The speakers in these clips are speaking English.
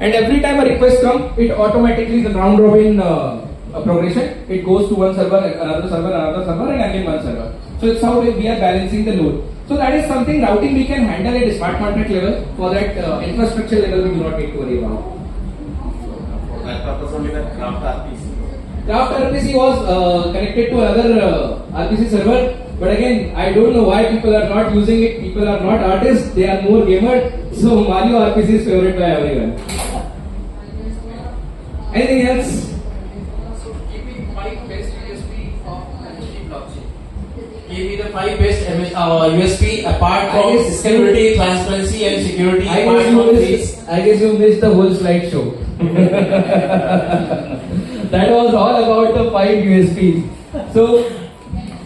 And every time a request comes, it automatically is a round robin progression. It goes to one server, another server, and again one server. So it's how we are balancing the load. So that is something routing we can handle at a smart contract level. For that infrastructure level, we do not need to worry about. For that purpose only the Craft RPC. Craft RPC was connected to another RPC server. But again, I don't know why people are not using it. People are not artists, they are more gamers. So Mario RPC is favorite by everyone. Anything else? So give me 5 best USP of MST blockchain. Give me the 5 best USP apart from scalability, transparency and security. I guess you missed the whole slideshow. That was all about the 5 USPs. So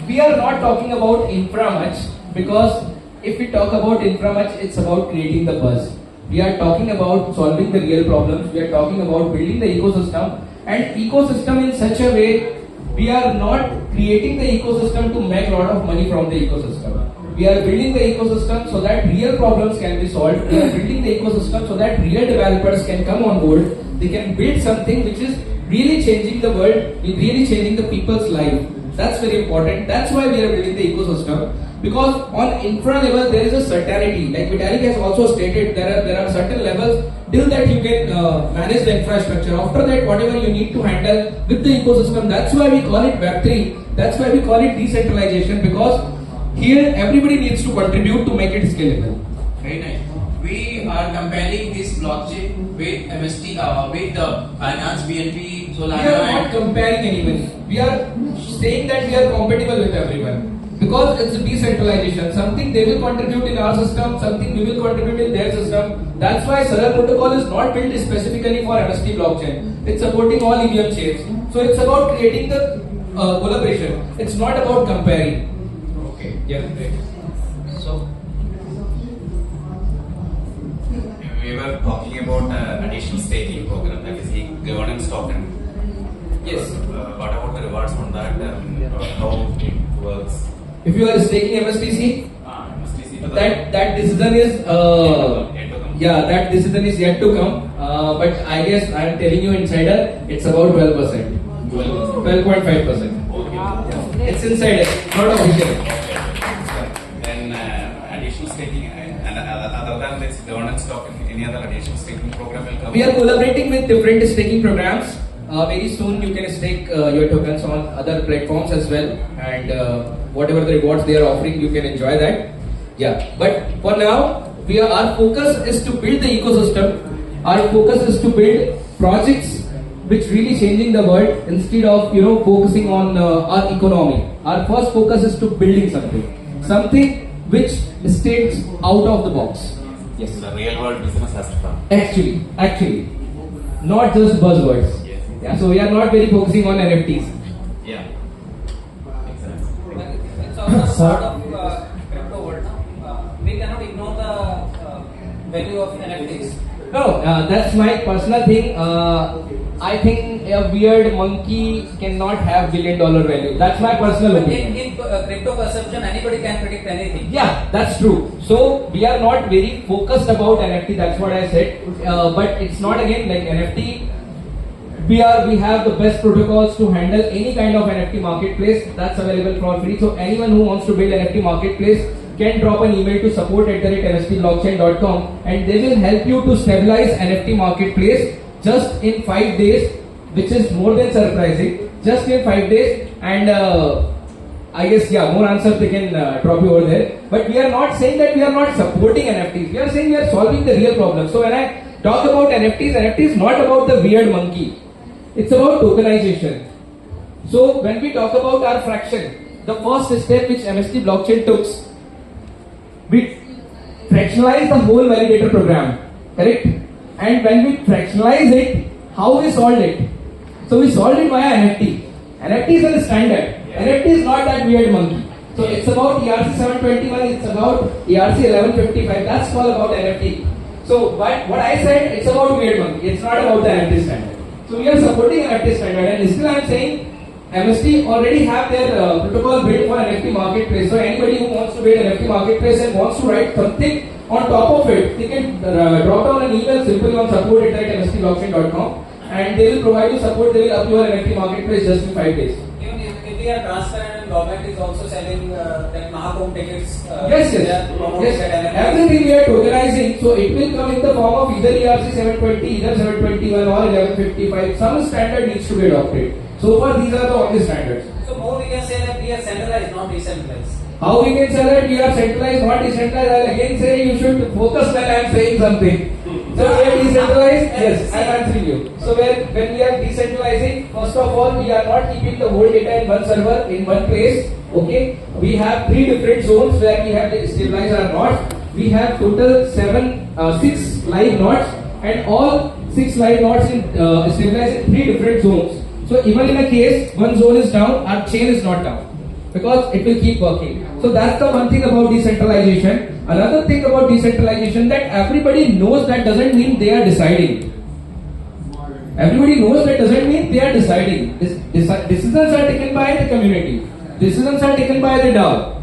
we are not talking about infra much, because if we talk about infra much, it's about creating the buzz. We are talking about solving the real problems. We are talking about building the ecosystem, and ecosystem in such a way, we are not creating the ecosystem to make a lot of money from the ecosystem. We are building the ecosystem so that real problems can be solved. We are building the ecosystem so that real developers can come on board. They can build something which is really changing the world, really changing the people's life. That's very important. That's why we are building the ecosystem. Because on infra level, there is a certainty. Like Vitalik has also stated, there are certain levels till that you can manage the infrastructure. After that, whatever you need to handle with the ecosystem, that's why we call it Web3. That's why we call it decentralization, because here everybody needs to contribute to make it scalable. Very nice. We are comparing this blockchain with MST, with the finance, BNP, Solana. We are not comparing anyone. We are saying that we are compatible with everyone. Because it's a decentralization. Something they will contribute in our system, something we will contribute in their system. That's why Solar protocol is not built specifically for MST blockchain. It's supporting all EVM chains. So it's about creating the collaboration. It's not about comparing. Okay. Yeah. Great. So We were talking about additional staking program, that is the governance token. Yes. What about the rewards on that? How it works? If you are staking MSTC, MSTC that decision is that decision is yet to come. But I guess I am telling you insider, it's about 12%. 12.5%. Okay. Yeah. It's insider, not official. Then additional staking and other than this governance token, any other additional staking program will come? We are collaborating with different staking programs. Very soon you can stake your tokens on other platforms as well, and whatever the rewards they are offering, you can enjoy that. Yeah, but for now, our focus is to build the ecosystem. Our focus is to build projects which really changing the world instead of focusing on our economy. Our first focus is to building something which stays out of the box. Yes, the real world business has to come. Actually, not just buzzwords. Yeah, so we are not very focusing on NFTs. Yeah. It's also part of crypto world. We cannot ignore the value of NFTs. No, that's my personal thing. I think a weird monkey cannot have $1 billion value. That's my personal opinion. In crypto perception, anybody can predict anything. Yeah, that's true. So we are not very focused about NFT. That's what I said. But it's not again like NFT. We have the best protocols to handle any kind of NFT marketplace. That's available for free. So anyone who wants to build an NFT marketplace can drop an email to support@mstblockchain.com, and they will help you to stabilize NFT marketplace just in 5 days, which is more than surprising. Just in 5 days, and I guess more answers they can drop you over there. But we are not saying that we are not supporting NFTs. We are saying we are solving the real problem. So when I talk about NFT is not about the weird monkey. It's about tokenization. So when we talk about our fraction, the first step which MST blockchain took, we fractionalize the whole validator program, correct? And when we fractionalize it, how we solved it? So we solved it via NFT. NFT is a standard. NFT is not that weird monkey. So it's about ERC 721, it's about ERC 1155. That's all about NFT. So what I said, it's about weird monkey. It's not about the NFT standard. So we are supporting NFT standard, and still I am saying MST already have their protocol built for NFT marketplace. So anybody who wants to build an NFT marketplace and wants to write something On top of it, they can drop down an email simply on support@mstblockchain.com and they will provide you support. They will up your NFT marketplace just in 5 days. Even if we are transparent and government is also selling that Mahakumbh tickets. Yes. they are promoting Yes. that NFT. Everything we are tokenizing, so it will come in the form of either ERC 720, either 721 or 1155. Some standard needs to be adopted. So far, these are the only standards. So more we can say that we are centralized, not decentralized. How we can say that we are centralized, not decentralized? I'll again say you should focus when I am saying something. So we are decentralized? Yes, I am answering you. So when we are decentralizing, first of all, we are not keeping the whole data in one server, in one place. Okay, we have 3 different zones where we have stabilized our nodes. We have total 6 live nodes, and all 6 live nodes in stabilized in 3 different zones. So even in a case one zone is down, our chain is not down, because it will keep working. So that's the one thing about decentralization. Another thing about decentralization, that everybody knows that doesn't mean they are deciding. Everybody knows that doesn't mean they are deciding. Decisions are taken by the community. Decisions are taken by the DAO.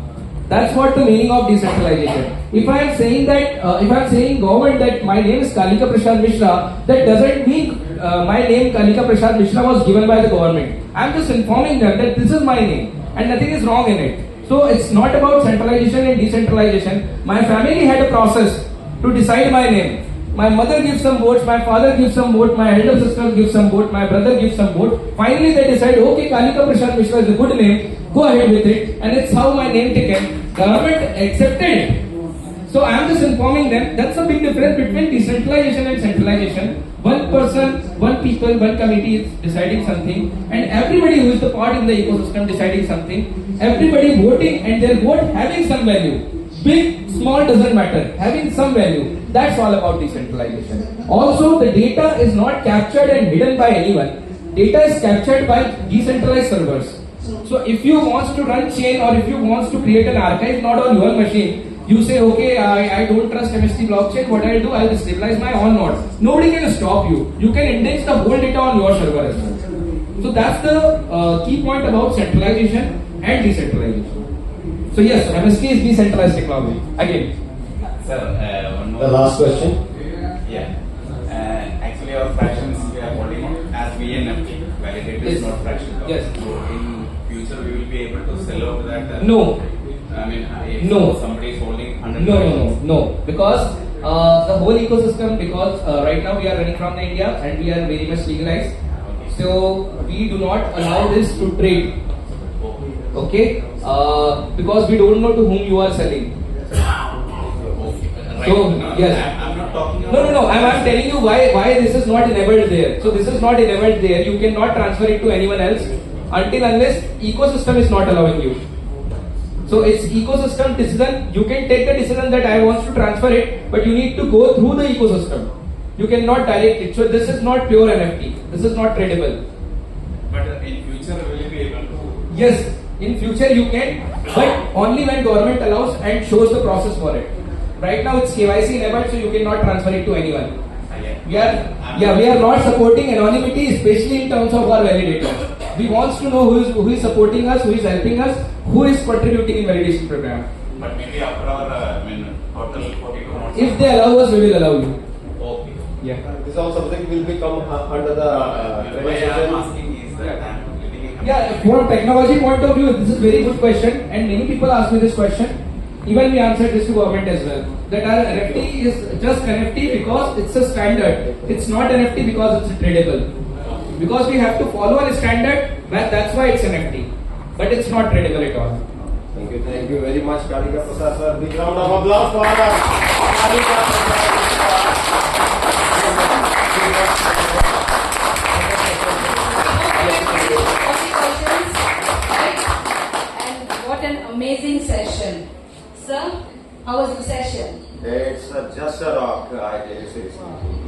That's what the meaning of decentralization. If I am saying that, if I am saying government that my name is Kalika Prasad Mishra, that doesn't mean my name Kalika Prasad Mishra was given by the government. I am just informing them that this is my name and nothing is wrong in it. So it's not about centralization and decentralization. My family had a process to decide my name. My mother gives some votes, my father gives some vote, my elder sister gives some vote, my brother gives some vote. Finally they decide, okay, Kalika Prasad Mishra is a good name, go ahead with it, and it's how my name taken. Government accepted it. So I am just informing them. That's a big difference between decentralization and centralization. One person, one people, one committee is deciding something, and everybody who is the part in the ecosystem deciding something. Everybody voting, and their vote having some value. Big, small doesn't matter. Having some value. That's all about decentralization. Also, the data is not captured and hidden by anyone. Data is captured by decentralized servers. So if you want to run chain, or if you want to create an archive node on your machine, you say, okay, I don't trust MST blockchain, what I'll do, I'll stabilize my own node. Nobody can stop you. You can index the whole data on your server as well. So that's the key point about centralization and decentralization. So yes, MST is decentralized technology. Again. Sir, one more. The last question. Yeah. Actually, our fractions we are holding on as VNFT. Validated is Yes. not fraction. Yes. So in future we will be able to sell out that. No. I mean, if No. somebody is holding 100. No. Because the whole ecosystem, because right now we are running from India and we are very much legalized. Okay. So we do not allow this to trade. Okay? Because we don't know to whom you are selling. Right. So, No, yes. I'm not talking about. No. I'm telling you why this is not enabled there. So this is not enabled there. You cannot transfer it to anyone else unless ecosystem is not allowing you. So it's ecosystem decision. You can take the decision that I want to transfer it, but you need to go through the ecosystem. You cannot direct it. So this is not pure NFT. This is not tradable. But in future will you be able to? Yes, in future you can, but only when government allows and shows the process for it. Right now it's KYC enabled, so you cannot transfer it to anyone. We are not supporting anonymity, especially in terms of our validators. We want to know who is supporting us, who is helping us, who is contributing in validation program. But maybe after our total 42 months. If they allow us, we will allow you. Okay. Yeah. This all something will become under the Why I am tokenization. asking is that I am living in. Yeah, from technology point of view, this is very good question, and many people ask me this question. Even we answered this to government as well. That our NFT is just NFT because it's a standard. It's not NFT because it's tradable. Because we have to follow a standard, that's why it's NFT. But it's not tradable at all. Thank you very much, Kalika Prasad sir. Big round of applause for our Kalika And what an amazing session. Sir, how was the session? It's just a rock, I tell you seriously.